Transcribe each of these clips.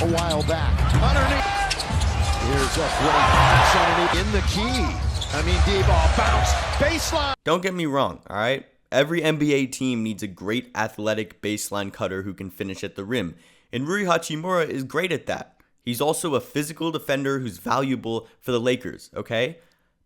a while back. Underneath. Here's a great pass underneath in the key. I mean, D-ball bounce, baseline. Don't get me wrong, all right? Every NBA team needs a great athletic baseline cutter who can finish at the rim, and Rui Hachimura is great at that. He's also a physical defender who's valuable for the Lakers, okay?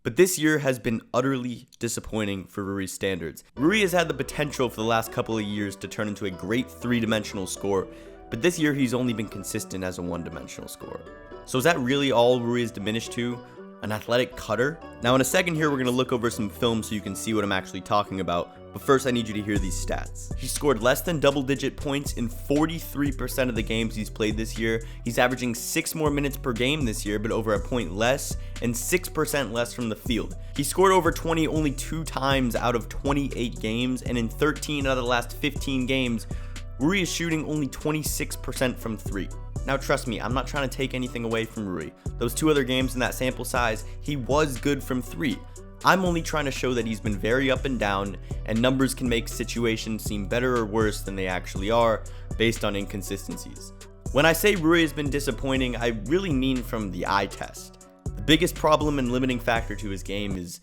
But this year has been utterly disappointing for Rui's standards. Rui has had the potential for the last couple of years to turn into a great three-dimensional scorer, but this year he's only been consistent as a one-dimensional scorer. So is that really all Rui is diminished to? An athletic cutter? Now in a second here we're going to look over some film so you can see what I'm actually talking about, but first I need you to hear these stats. He scored less than double-digit points in 43% of the games he's played this year. He's averaging 6 more minutes per game this year, but over a point less, and 6% less from the field. He scored over 20 only 2 times out of 28 games, and in 13 out of the last 15 games, Rui is shooting only 26% from 3. Now trust me, I'm not trying to take anything away from Rui. Those 2 other games in that sample size, he was good from 3. I'm only trying to show that he's been very up and down, and numbers can make situations seem better or worse than they actually are based on inconsistencies. When I say Rui has been disappointing, I really mean from the eye test. The biggest problem and limiting factor to his game is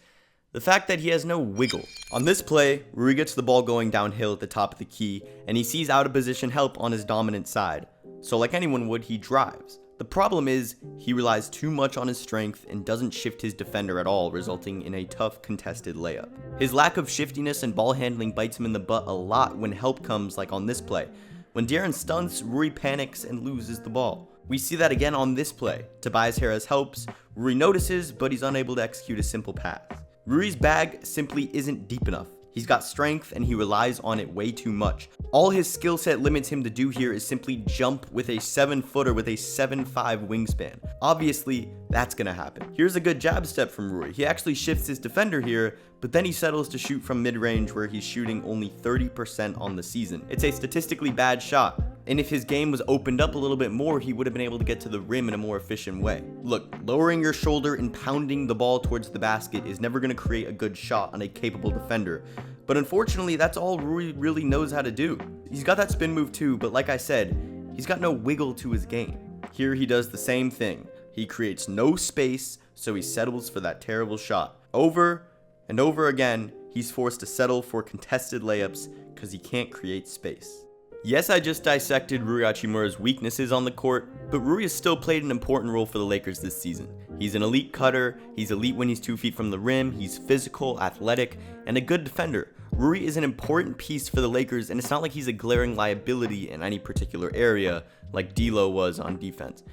the fact that he has no wiggle. On this play, Rui gets the ball going downhill at the top of the key, and he sees out of position help on his dominant side. So like anyone would, he drives. The problem is, he relies too much on his strength and doesn't shift his defender at all, resulting in a tough contested layup. His lack of shiftiness and ball handling bites him in the butt a lot when help comes, like on this play. When De'Aaron stunts, Rui panics and loses the ball. We see that again on this play. Tobias Harris helps, Rui notices, but he's unable to execute a simple pass. Rui's bag simply isn't deep enough. He's got strength and he relies on it way too much. All his skill set limits him to do here is simply jump with a 7-footer with a 7'5" wingspan. Obviously, that's gonna happen. Here's a good jab step from Rui. He actually shifts his defender here, but then he settles to shoot from mid-range where he's shooting only 30% on the season. It's a statistically bad shot, and if his game was opened up a little bit more, he would have been able to get to the rim in a more efficient way. Look, lowering your shoulder and pounding the ball towards the basket is never going to create a good shot on a capable defender, but unfortunately, that's all Rui really knows how to do. He's got that spin move too, but like I said, he's got no wiggle to his game. Here he does the same thing. He creates no space, so he settles for that terrible shot. Over and over again, he's forced to settle for contested layups because he can't create space. Yes, I just dissected Rui Hachimura's weaknesses on the court, but Rui has still played an important role for the Lakers this season. He's an elite cutter, he's elite when he's 2 feet from the rim, he's physical, athletic, and a good defender. Rui is an important piece for the Lakers, and it's not like he's a glaring liability in any particular area like D'Lo was on defense.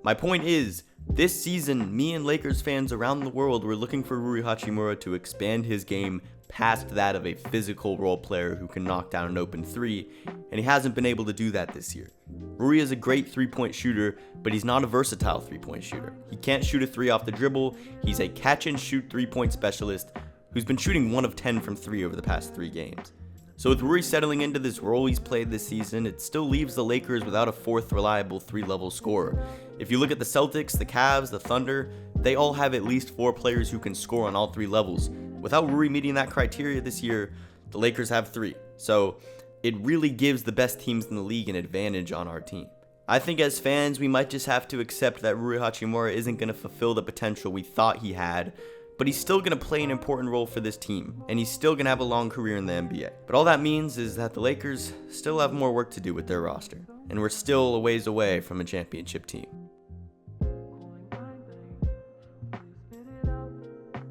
My point is, this season, me and Lakers fans around the world were looking for Rui Hachimura to expand his game past that of a physical role player who can knock down an open 3, and he hasn't been able to do that this year. Rui is a great 3-point shooter, but he's not a versatile 3-point shooter. He can't shoot a 3 off the dribble. He's a catch-and-shoot 3-point specialist who's been shooting 1 of 10 from 3 over the past 3 games. So with Rui settling into this role he's played this season, it still leaves the Lakers without a 4th reliable 3-level scorer. If you look at the Celtics, the Cavs, the Thunder, they all have at least 4 players who can score on all 3 levels. Without Rui meeting that criteria this year, the Lakers have 3. So it really gives the best teams in the league an advantage on our team. I think as fans, we might just have to accept that Rui Hachimura isn't going to fulfill the potential we thought he had, but he's still going to play an important role for this team, and he's still going to have a long career in the NBA. But all that means is that the Lakers still have more work to do with their roster, and we're still a ways away from a championship team.